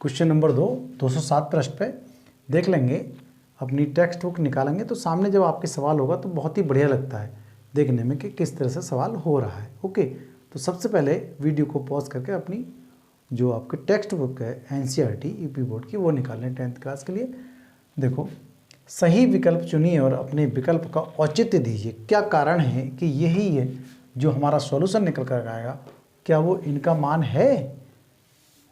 Question number 207 पृष्ठ पे देख लेंगे, अपनी टेक्स्ट बुक निकालेंगे तो सामने जब आपके सवाल होगा तो बहुत ही बढ़िया लगता है देखने में कि किस तरह से सवाल हो रहा है। ओके, तो सबसे पहले वीडियो को पॉज करके अपनी जो आपकी टेक्स्ट बुक है एनसीईआरटी यूपी बोर्ड की वो निकाल लें 10th क्लास के लिए। देखो, सही विकल्प चुनिए और अपने विकल्प का औचित्य दीजिए। क्या कारण है कि यही है जो हमारा सॉल्यूशन निकल कर आएगा, क्या वो इनका मान है?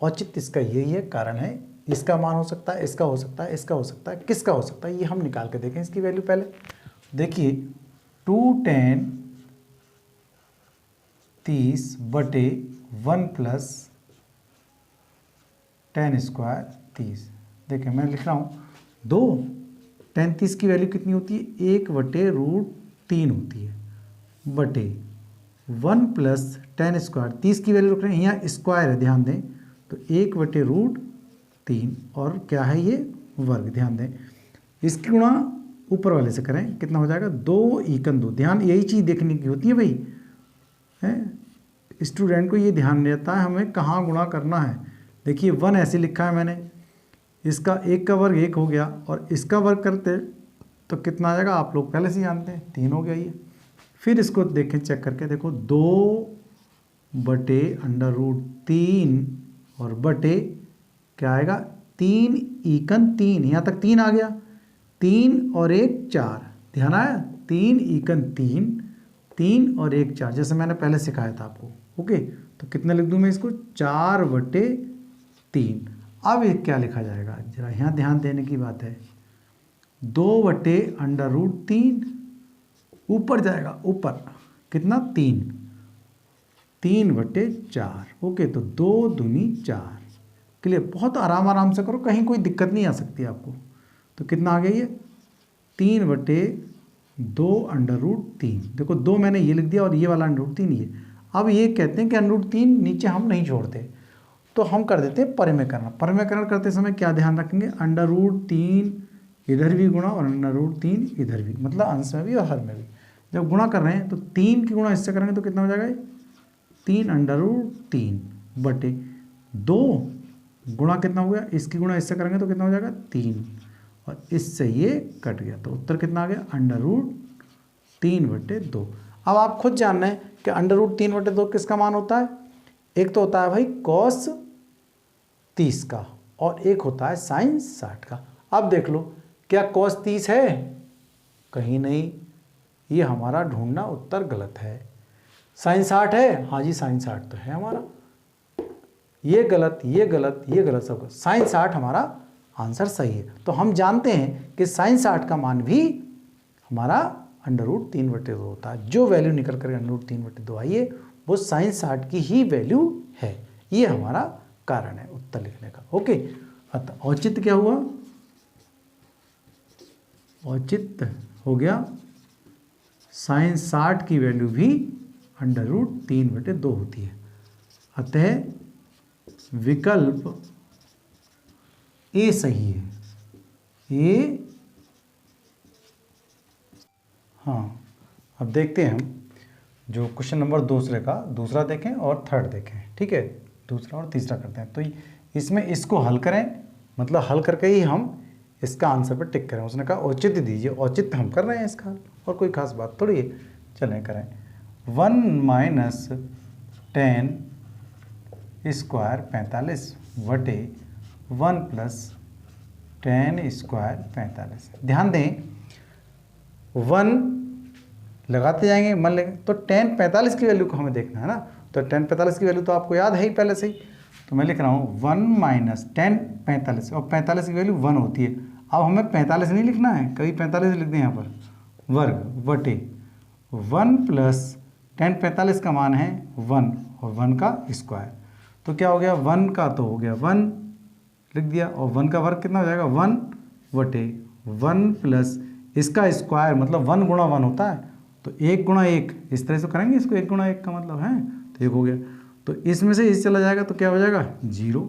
औचित्य इसका यही है, कारण है। इसका मान हो सकता है, इसका हो सकता है, इसका हो सकता है, किसका हो सकता है, ये हम निकाल के देखें इसकी वैल्यू। पहले देखिए 2tan 30/1 प्लस tan स्क्वायर 30। देखिए मैं लिख रहा हूँ 2tan 30 की वैल्यू कितनी होती है, 1/√3 होती है, बटे 1 प्लस tan स्क्वायर 30 की वैल्यू रख रहे हैं, यहाँ स्क्वायर है ध्यान दें, तो 1/√3 और क्या है ये वर्ग, ध्यान दें। इसकी गुणा ऊपर वाले से करें, कितना हो जाएगा 2 × 2। ध्यान यही चीज़ देखने की होती है भाई, है स्टूडेंट को ये ध्यान रहता है हमें कहाँ गुणा करना है। देखिए 1 ऐसे लिखा है मैंने, इसका 1 का वर्ग 1 हो गया और इसका वर्ग करते तो कितना आ जाएगा, आप लोग पहले से जानते हैं 3 हो गया ये। फिर इसको देखें चेक करके, देखो 2/√3 और बटे क्या आएगा 3 × 3, यहाँ तक 3 आ गया, 3 और 1 4, ध्यान आया, 3 × 3, 3 और 1 4, जैसे मैंने पहले सिखाया था आपको। ओके, तो कितना लिख दूँ मैं इसको 4/3। अब ये क्या लिखा जाएगा, जरा यहाँ ध्यान देने की बात है, 2/√3 ऊपर जाएगा, ऊपर कितना 3/4। ओके, तो 2 दूनी 4। क्लियर, बहुत आराम से करो, कहीं कोई दिक्कत नहीं आ सकती आपको। तो कितना आ गया ये 3/2√3। देखो 2 मैंने ये लिख दिया और ये वाला √3 ये। अब ये कहते हैं कि √3 नीचे हम नहीं छोड़ते, तो हम कर देते हैं परिमेयकरण। परिमेयकरण करते समय क्या ध्यान रखेंगे, √3 इधर भी गुणा और √3 इधर भी, मतलब अंश में भी और हर में भी। जब गुणा कर रहे हैं तो 3 की गुणा इससे करेंगे तो कितना हो जाएगा, 3/√3 बटे 2 गुणा कितना हो गया, इसकी गुणा इससे करेंगे तो कितना हो जाएगा 3, और इससे ये कट गया, तो उत्तर कितना आ गया √3/2। अब आप खुद जानना है कि √3/2 किसका मान होता है। एक तो होता है भाई cos 30 का और एक होता है sin 60 का। अब देख लो, क्या cos 30 है, कहीं नहीं, ये हमारा ढूंढना उत्तर गलत है। sin 60 है, हाँ जी sin 60 तो है हमारा, ये गलत, ये गलत, ये गलत, सब sin 60 हमारा आंसर सही है। तो हम जानते हैं कि sin 60 का मान भी हमारा √3/2 होता है। जो वैल्यू निकल कर √3/2 आई है वो sin 60 की ही वैल्यू है। ये हमारा कारण है उत्तर लिखने का। ओके, अतः औचित्य क्या हुआ, औचित्य हो गया sin 60 की वैल्यू भी √3/2 होती है। अतः विकल्प ए सही है, ए। हाँ, अब देखते हैं हम जो क्वेश्चन नंबर दूसरा देखें और थर्ड देखें, ठीक है, दूसरा और तीसरा करते हैं। तो इसमें इसको हल करें, मतलब हल करके ही हम इसका आंसर पर टिक करें। उसने कहा औचित्य दीजिए, औचित्य हम कर रहे हैं इसका, और कोई खास बात थोड़ी है। चलें करें, 1 - tan स्क्वायर 45 बटे 1 प्लस tan स्क्वायर 45। ध्यान दें 1 लगाते जाएंगे, मन लगे तो tan 45 की वैल्यू को हमें देखना है ना। तो tan 45 की वैल्यू तो आपको याद है ही पहले से ही, तो मैं लिख रहा हूँ 1 - tan 45, और 45 की वैल्यू 1 होती है। अब हमें 45 नहीं लिखना है, कभी 45 लिख दें यहाँ पर, वर्ग बटे 1 प्लस tan 45 का मान है 1 और 1 का स्क्वायर, तो क्या हो गया 1 का तो हो गया 1 लिख दिया, और 1 का वर्ग कितना हो जाएगा 1 बटे 1 प्लस इसका स्क्वायर, मतलब 1 × 1 होता है, तो 1 × 1 इस तरह से करेंगे इसको, 1 × 1 का मतलब है, तो 1 हो गया, तो इसमें से इस चला जाएगा तो क्या हो जाएगा 0,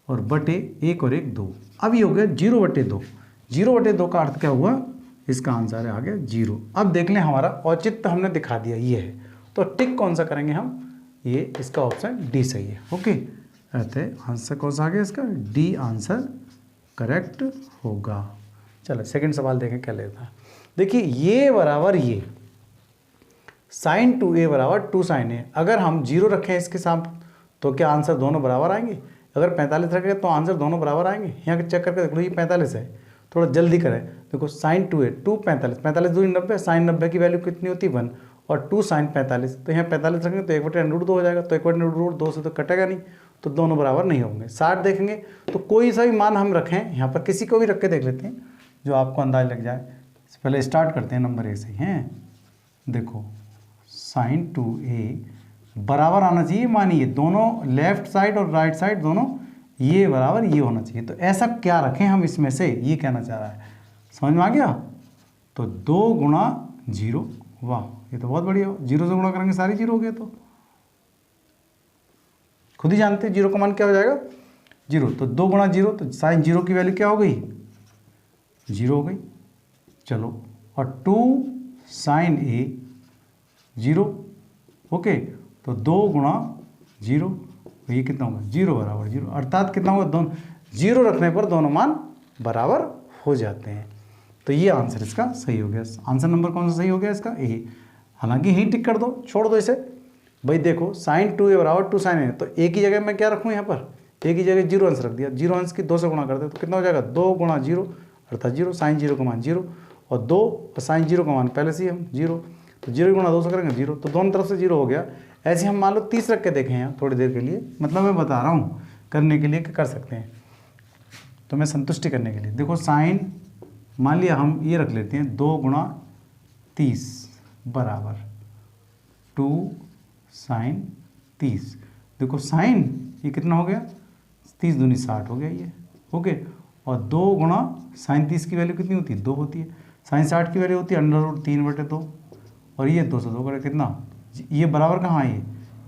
और बटे 1 और 1 2। अब ये हो गया 0/2। 0/2 का अर्थ क्या हुआ, इसका आंसर आ गया 0। अब देख लें हमारा औचित्य हमने दिखा दिया ये है, तो टिक कौन सा करेंगे हम, ये इसका ऑप्शन डी सही है। ओके, अतः आंसर कौन सा आ गया इसका, डी आंसर करेक्ट होगा। चलो सेकंड सवाल देखें क्या लेता है। देखिए ये बराबर ये साइन 2a बराबर 2 साइन ए, अगर हम 0 रखें इसके साथ तो क्या आंसर दोनों बराबर आएंगे? अगर 45 रखें तो आंसर दोनों बराबर आएंगे। यहाँ चेक करके देख लो, ये 45 है, थोड़ा जल्दी करें। देखो साइन 2a 2 45, 45 दूनी 90, साइन 90 की वैल्यू कितनी होती है 1, और 2 साइन 45, तो यहाँ 45 रखेंगे तो 1/√2 हो जाएगा, तो 1/√2 से तो कटेगा नहीं, तो दोनों बराबर नहीं होंगे। 60 देखेंगे तो कोई सा भी मान हम रखें, यहाँ पर किसी को भी रख के देख लेते हैं जो आपको अंदाज लग जाए। पहले स्टार्ट करते हैं नंबर 1 से हैं। देखो साइन 2a बराबर आना चाहिए, मानिए दोनों लेफ्ट साइड और राइट साइड दोनों ये बराबर ये होना चाहिए। तो ऐसा क्या रखें हम इसमें से, ये कहना चाह रहा है, समझ में आ गया? तो 2 गुणा 0, वाह ये तो बहुत बढ़िया हो, 0 से गुणा करेंगे सारी 0 हो गया, तो खुद ही जानते हैं 0 का मान क्या हो जाएगा 0। तो 2 गुणा 0, तो साइन 0 की वैल्यू क्या हो गई 0 हो गई। चलो और 2 साइन a 0, ओके, तो 2 गुणा 0, तो ये कितना होगा 0 बराबर 0, अर्थात कितना होगा, दोनों 0 रखने पर दोनों मान बराबर हो जाते हैं। तो ये आंसर इसका सही हो गया। आंसर नंबर कौन सा सही हो गया इसका, ए। हालांकि ही टिक कर दो, छोड़ दो इसे। भाई देखो साइन 2a बराबर 2 साइन a, तो a की जगह मैं क्या रखूँ यहाँ पर, a की जगह 0 अंश रख दिया, 0 अंश की 2 से गुणा कर दे तो कितना हो जाएगा 2 गुणा 0 अर्थात 0, साइन 0 का मान 0, और 2 और साइन 0 का मान पहले से ही हम 0, तो 0 गुणा 2 से करेंगे 0, तो दोनों तरफ से 0 हो गया। ऐसे हम मान लो 30 रख के देखें यहाँ थोड़ी देर के लिए, मतलब मैं बता रहा हूँ करने के लिए कि कर सकते हैं, तो मैं संतुष्टि करने के लिए। देखो साइन मान लिया हम ये रख लेते हैं 2 गुणा 30 बराबर 2 साइन 30। देखो साइन ये कितना हो गया 30 दूनी 60 हो गया ये, ओके, और 2 गुणा साइन 30 की वैल्यू कितनी होती है 2 होती है, साइन 60 की वैल्यू होती है √3/2, और ये 2 से 2 करे कितना, ये बराबर कहाँ है,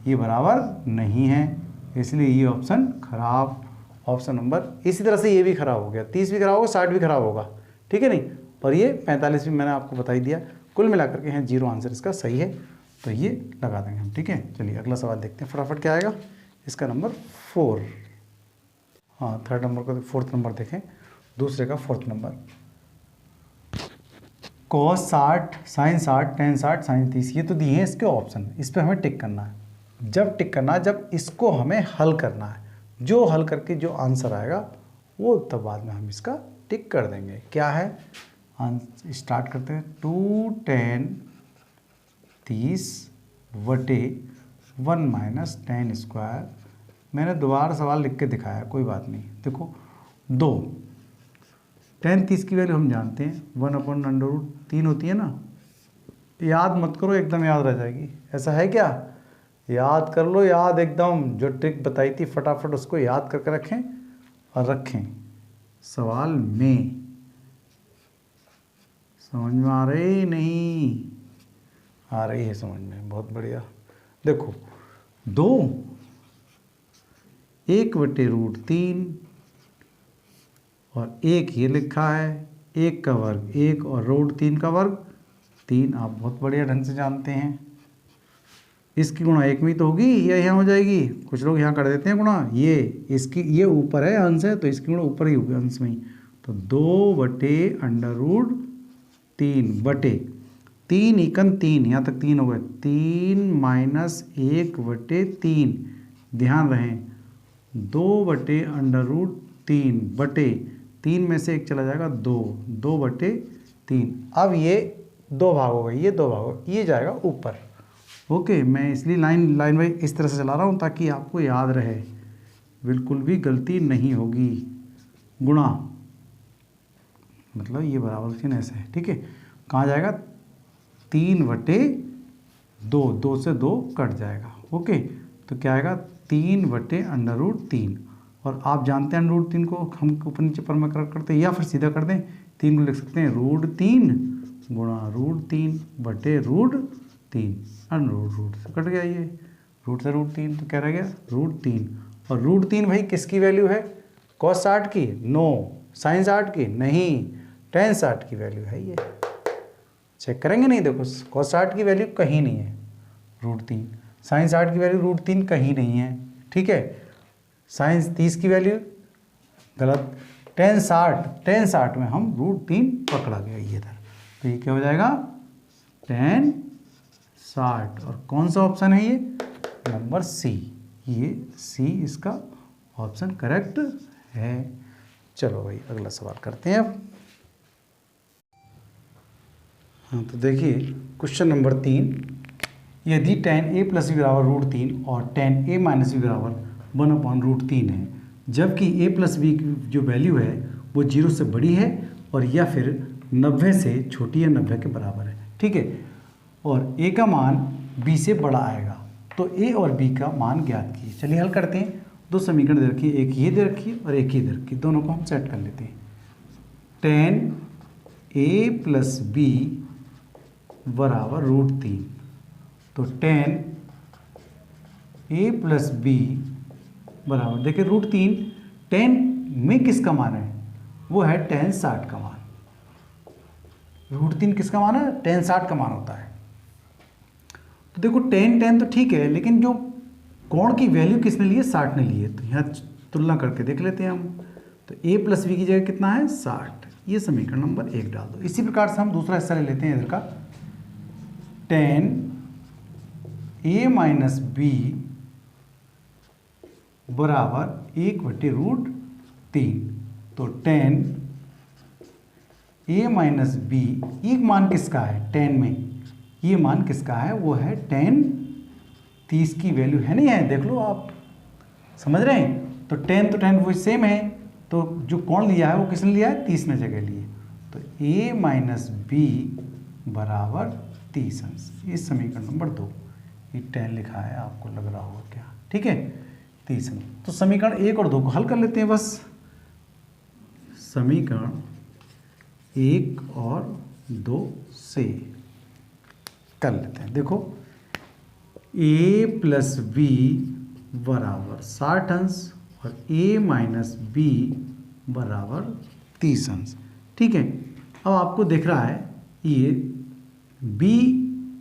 ये बराबर नहीं है, इसलिए ये ऑप्शन खराब, ऑप्शन नंबर। इसी तरह से ये भी खराब हो गया, 30 भी खराब होगा, 60 भी खराब होगा, ठीक है नहीं, और ये 45 भी मैंने आपको बता ही दिया। कुल मिलाकर के यहाँ 0 आंसर इसका सही है, तो ये लगा देंगे हम, ठीक है। चलिए अगला सवाल देखते हैं फटाफट क्या आएगा, इसका नंबर 4, हाँ थर्ड नंबर को, फोर्थ नंबर देखें, दूसरे का fourth number. cos 60 sine 60 tan 60 sine 30, ये तो दिए हैं इसके ऑप्शन, इस पर हमें टिक करना है। जब टिक करना है जब इसको हमें हल करना है, जो हल करके जो आंसर आएगा वो तब बाद में हम इसका टिक कर देंगे। क्या है, स्टार्ट करते हैं। 2 tan 30 बटे 1 माइनस टेन स्क्वायर, मैंने दोबारा सवाल लिख के दिखाया, कोई बात नहीं। देखो 2 tan 30 की वैल्यू हम जानते हैं 1/√3 होती है ना, याद मत करो एकदम याद रह जाएगी, ऐसा है क्या, याद कर लो, याद एकदम, जो ट्रिक बताई थी फटाफट उसको याद करके रखें और रखें सवाल में। समझ में आ रही नहीं, आ रही है समझ में, बहुत बढ़िया। देखो 2 1/√3 और 1 ये लिखा है, 1 का वर्ग 1 और √3 का वर्ग 3, आप बहुत बढ़िया ढंग से जानते हैं। इसकी गुणा 1 में ही तो होगी या यहाँ हो जाएगी, कुछ लोग यहाँ कर देते हैं गुणा, ये इसकी ये ऊपर है अंश है तो इसकी गुणा ऊपर ही होगी अंश में ही, तो 2/√3 बटे 3 एकन 3, यहाँ तक 3 हो गए, 3 माइनस 1/3, ध्यान रहे 2/√3 बटे 3 में से 1 चला जाएगा 2, 2/3। अब ये 2 भाग हो गए, ये 2 भाग हो, ये जाएगा ऊपर, ओके। मैं इसलिए लाइन वाइज इस तरह से चला रहा हूँ ताकि आपको याद रहे, बिल्कुल भी गलती नहीं होगी। गुणा मतलब ये बराबर चिन्ह ऐसे है, ठीक है, कहाँ जाएगा 3/2, 2 से 2 कट जाएगा, ओके, तो क्या आएगा 3/√3, और आप जानते हैं √3 को हम ऊपर नीचे पर में करते हैं या फिर सीधा कर दें, 3 को लिख सकते हैं √3 गुणा √3 बटे √3, √रूट से कट गया, ये रूट से √3 तो क्या रह गया √3, और √3 भाई किसकी वैल्यू है, cos 60 की, नो, साइन 60 की नहीं, टेन 60 की वैल्यू है ये, चेक करेंगे नहीं, देखो cos 60 की वैल्यू कहीं नहीं है √3, साइन 60 की वैल्यू √3 कहीं नहीं है, ठीक है। साइन 30 की वैल्यू गलत, tan 60 में हम √3 पकड़ा गया ये इधर, तो ये क्या हो जाएगा tan 60। और कौन सा ऑप्शन है ये, नंबर सी, ये सी इसका ऑप्शन करेक्ट है। चलो भाई अगला सवाल करते हैं अब। हाँ तो देखिए क्वेश्चन नंबर 3, यदि tan a + b बराबर √3 और tan a - b बराबर 1/√3 है, जबकि a + b की जो वैल्यू है वो 0 से बड़ी है और या फिर 90 से छोटी या 90 के बराबर है, ठीक है, और a का मान b से बड़ा आएगा, तो a और b का मान ज्ञात कीजिए। चलिए हल करते हैं। दो समीकरण दे रखिए, एक ये दे रखी है और एक ये दे रखी है, दोनों को हम सेट कर लेते हैं। tan a + b बराबर √3, तो tan a + b बराबर, देखिए √3 tan में किसका मान है, वो है tan 60 का मान। √3 किसका मान है, tan 60 का मान होता है। तो देखो tan तो ठीक है, लेकिन जो कोण की वैल्यू किसने ली है, 60 ने ली है, तो यहाँ तुलना करके देख लेते हैं हम। तो a + b की जगह कितना है 60, ये समीकरण नंबर 1 डाल दो। इसी प्रकार से हम दूसरा हिस्सा ले लेते हैं इधर का, tan a - b बराबर 1/√3, तो tan a - b, ये मान किसका है tan में, ये मान किसका है, वो है tan 30 की वैल्यू है, नहीं है, देख लो आप, समझ रहे हैं। तो tan वो सेम है, तो जो कोण लिया है वो किसने लिया है, 30 ने जगह लिए, तो a - b बराबर 30 अंश, ये समीकरण नंबर 2, ये tan लिखा है, आपको लग रहा होगा क्या, ठीक है, 30 अंश। तो समीकरण 1 और 2 को हल कर लेते हैं बस। समीकरण 1 और 2 से कर लेते हैं। देखो a + b बराबर 60 अंश और a - b बराबर 30 अंश, ठीक है। अब आपको दिख रहा है ये b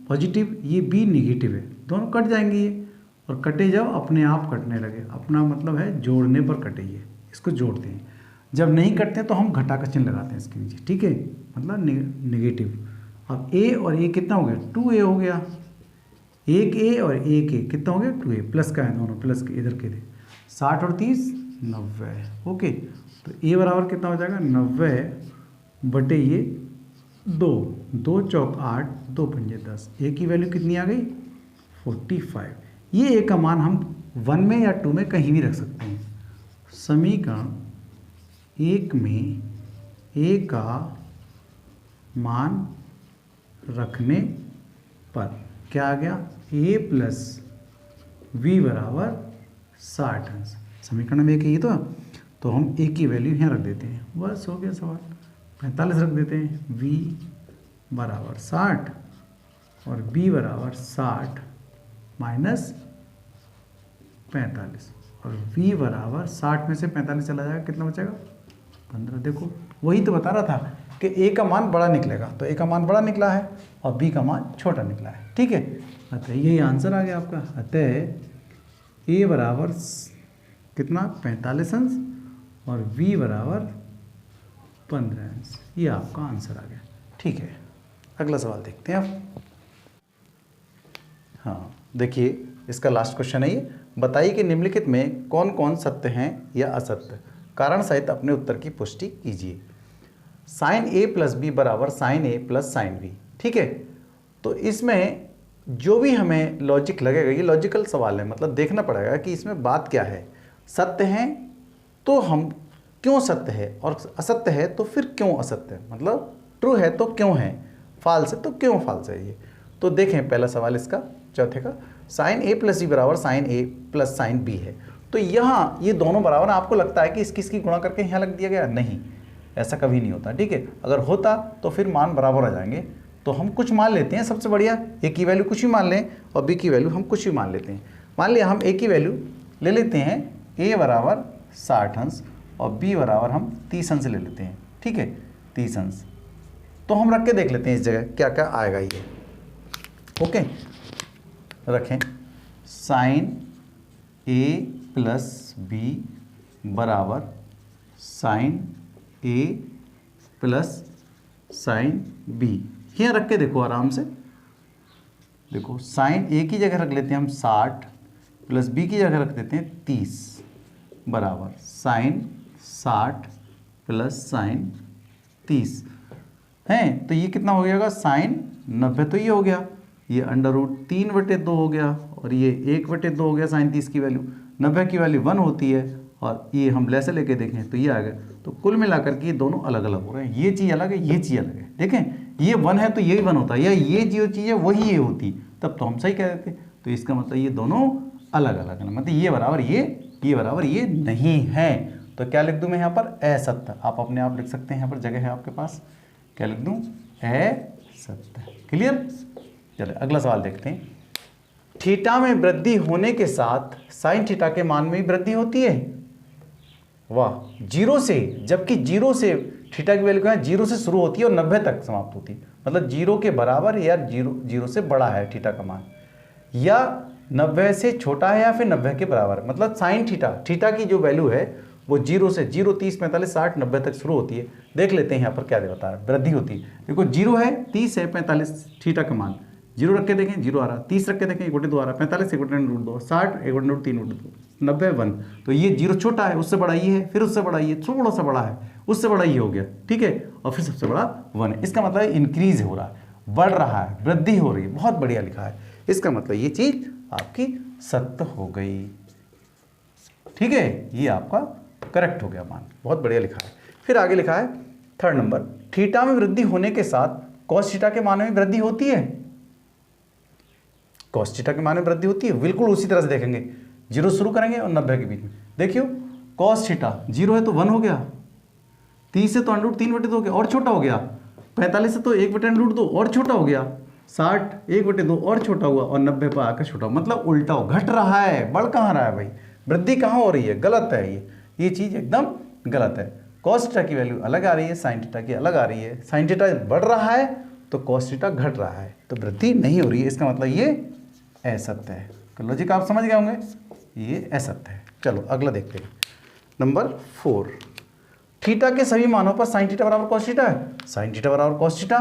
पॉजिटिव, ये b निगेटिव है, दोनों कट जाएंगे ये, और कटे जब अपने आप कटने लगे, अपना मतलब है जोड़ने पर कटे, ये इसको जोड़ते हैं। जब नहीं कटते तो हम घटा का चिन्ह लगाते हैं इसके नीचे, ठीक है, मतलब निगेटिव। अब a और a कितना हो गया, 2a हो गया, 1a और 1a कितना हो गया, 2a, प्लस का है, दोनों प्लस के इधर के थे, 60 और 30 90, ओके। तो a बराबर कितना हो जाएगा, 90 ये 2, 2 चौक 8, 2 पंजे 10, a की वैल्यू कितनी आ गई 45। ये a का मान हम 1 में या 2 में कहीं भी रख सकते हैं। समीकरण 1 में a का मान रखने पर क्या आ गया, a + b बराबर 60 अंश। समीकरण में एक ही तो हम a की वैल्यू यहाँ रख देते हैं, बस हो गया सवाल। 45 रख देते हैं, v बराबर 60 और b बराबर 60 माइनस 45, और v बराबर 60 में से 45 चला जाएगा, कितना बचेगा 15। देखो वही तो बता रहा था कि a का मान बड़ा निकलेगा, तो a का मान बड़ा निकला है और b का मान छोटा निकला है, ठीक है। अतः यही आंसर आ गया आपका। अतः a बराबर कितना 45 अंश और b बराबर 15 अंश, ये आपका आंसर आ गया, ठीक है। अगला सवाल देखते हैं आप। हाँ देखिए इसका लास्ट क्वेश्चन है ये, बताइए कि निम्नलिखित में कौन कौन सत्य हैं या असत्य, कारण सहित अपने उत्तर की पुष्टि कीजिए। sin a + b बराबर sin a + sin b, ठीक है। तो इसमें जो भी हमें लॉजिक लगेगा, ये लॉजिकल सवाल है, मतलब देखना पड़ेगा कि इसमें बात क्या है। सत्य है तो हम क्यों सत्य है, और असत्य है तो फिर क्यों असत्य है, मतलब ट्रू है तो क्यों है, फॉल्स है तो क्यों फॉल्स है ये। तो देखें पहला सवाल इसका, चौथे का, sin a + b बराबर sin a + sin b है। तो यहाँ ये दोनों बराबर, आपको लगता है कि इसकी गुणा करके यहाँ लग दिया गया, नहीं, ऐसा कभी नहीं होता, ठीक है। अगर होता तो फिर मान बराबर आ जाएंगे। तो हम कुछ मान लेते हैं, सबसे बढ़िया a की वैल्यू कुछ भी मान लें और b की वैल्यू हम कुछ भी मान लेते हैं। मान लिया हम a की वैल्यू ले लेते हैं, a बराबर 60 अंश और b बराबर हम 30 अंश ले लेते हैं, ठीक है, 30 अंश। तो हम रख के देख लेते हैं इस जगह क्या क्या आएगा ये, ओके। रखें sin a प्लस बी बराबर साइन ए प्लस साइन बी। यहाँ रख के देखो आराम से, देखो साइन ए की जगह रख लेते हैं हम 60 प्लस बी की जगह रख देते हैं 30 बराबर साइन 60 प्लस साइन 30 है। तो ये कितना हो गया साइन 90। तो ये हो गया, ये √3/2 हो गया और ये 1/2 हो गया साइन 30 की वैल्यू। 90 की वैल्यू 1 होती है और ये हम लेसे लेके देखें तो ये आ गया। तो कुल मिलाकर के ये दोनों अलग अलग हो रहे हैं, ये चीज़ अलग है, ये चीज़ अलग है। देखें ये 1 है तो यही 1 होता है, या ये जो चीज़ है वही ये होती, तब तो हम सही कह देते। तो इसका मतलब ये दोनों अलग अलग है, मतलब ये बराबर ये बराबर ये नहीं है। तो क्या लिख दूँ मैं यहाँ पर असत्य। आप अपने आप लिख सकते हैं, यहाँ पर जगह है आपके पास। क्या लिख दूँ? असत्य। क्लियर? चलिए अगला सवाल देखते हैं। थीटा में वृद्धि होने के साथ साइन थीटा के मान में भी वृद्धि होती है। वाह, 0 से, जबकि 0 से थीटा की वैल्यू क्या है? 0 से शुरू होती है और 90 तक समाप्त होती है। मतलब 0 के बराबर या 0 से बड़ा है थीटा का मान, या 90 से छोटा है या फिर 90 के बराबर। मतलब साइन थीटा की जो वैल्यू है वो 0 से 0, 30, 45, 60, 90 तक शुरू होती है। देख लेते हैं यहाँ पर क्या बता रहा है, वृद्धि होती है। देखो 0 है, 30 है, 45 थीटा का मान। 0 रख के देखें 0 आ रहा, 30 रख के देखें 1/2 आ रहा, 45 1/2, 60 1/3/2, 90 1। तो ये 0 छोटा है, उससे बड़ा ये है, फिर उससे बड़ा ये, थोड़ा सा बड़ा है, उससे बड़ा ये हो गया, ठीक है, और फिर सबसे बड़ा 1 है। इसका मतलब इंक्रीज हो रहा है, बढ़ रहा है, वृद्धि हो रही है। बहुत बढ़िया लिखा है। इसका मतलब ये चीज आपकी सत्य हो गई, ठीक है, ये आपका करेक्ट हो गया मान। बहुत बढ़िया लिखा है। फिर आगे लिखा है 3rd नंबर, थीटा में वृद्धि होने के साथ कॉस थीटा के मान में वृद्धि होती है। कॉस थीटा के मान में वृद्धि होती है, बिल्कुल उसी तरह से देखेंगे। 0 शुरू करेंगे और 90 के बीच में। देखियो कॉस थीटा 0 है तो 1 हो गया, 30 से तो √3/2 हो गया और छोटा हो गया, 45 से तो 1/√2 और छोटा हो गया, 60 1/2 और छोटा हुआ, और 90 पर आकर छोटा हुआ। मतलब उल्टा हो, घट रहा है, बढ़ कहाँ रहा है भाई, वृद्धि कहाँ हो रही है, गलत है ये चीज़ एकदम गलत है। कॉस थीटा की वैल्यू अलग आ रही है, साइन थीटा की अलग आ रही है। साइन थीटा बढ़ रहा है तो कॉस थीटा घट रहा है, तो वृद्धि नहीं हो रही है। इसका मतलब ये असत्य है। लॉजिक आप समझ गए होंगे, ये असत्य है। चलो अगला देखते हैं। नंबर 4, थीटा के सभी मानों पर साइन थीटा बराबर कॉस थीटा है। साइन थीटा बराबर कॉस थीटा,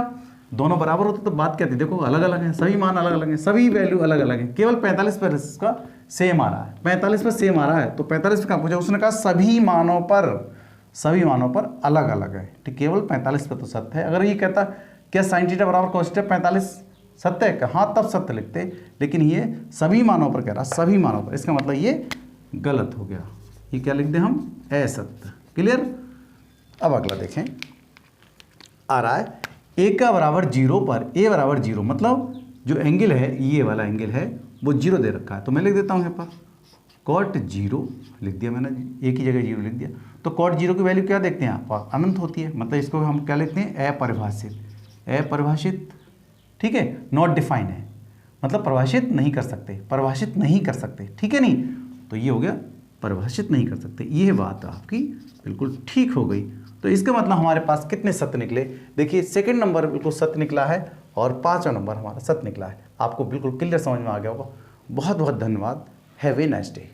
दोनों बराबर होते तो बात क्या थी। देखो अलग अलग है, सभी मान अलग अलग हैं, सभी वैल्यू अलग अलग है। केवल 45 पर इसका सेम आ रहा है, 45 पर सेम आ रहा है। तो 45 पर कहाँ पूछा, उसने कहा सभी मानों पर अलग अलग है, ठीक। केवल 45 पर तो सत्य है। अगर ये कहता क्या साइन थीटा बराबर कॉस थीटा 45 सत्य है, हाँ तब सत्य लिखते, लेकिन ये सभी मानों पर कह रहा, सभी मानों पर। इसका मतलब ये गलत हो गया, ये क्या लिख दें हम, असत्य। क्लियर? अब अगला देखें, आ रहा है ए का बराबर 0 पर ए बराबर 0, मतलब जो एंगल है, ये वाला एंगल है वो 0 दे रखा है। तो मैं लिख देता हूँ यहाँ पर कॉट 0 लिख दिया मैंने, ए की जगह 0 लिख दिया। तो कॉट 0 की वैल्यू क्या देखते हैं आप, अनंत होती है। मतलब इसको हम क्या लिखते हैं, अपरिभाषित, ठीक है, नॉट डिफाइन है, मतलब परिभाषित नहीं कर सकते, ठीक है। नहीं तो ये हो गया परिभाषित नहीं कर सकते। ये बात आपकी बिल्कुल ठीक हो गई। तो इसका मतलब हमारे पास कितने सत्य निकले, देखिए 2nd नंबर बिल्कुल सत्य निकला है और 5वां नंबर हमारा सत्य निकला है। आपको बिल्कुल क्लियर समझ में आ गया होगा। बहुत बहुत धन्यवाद। Have a nice day.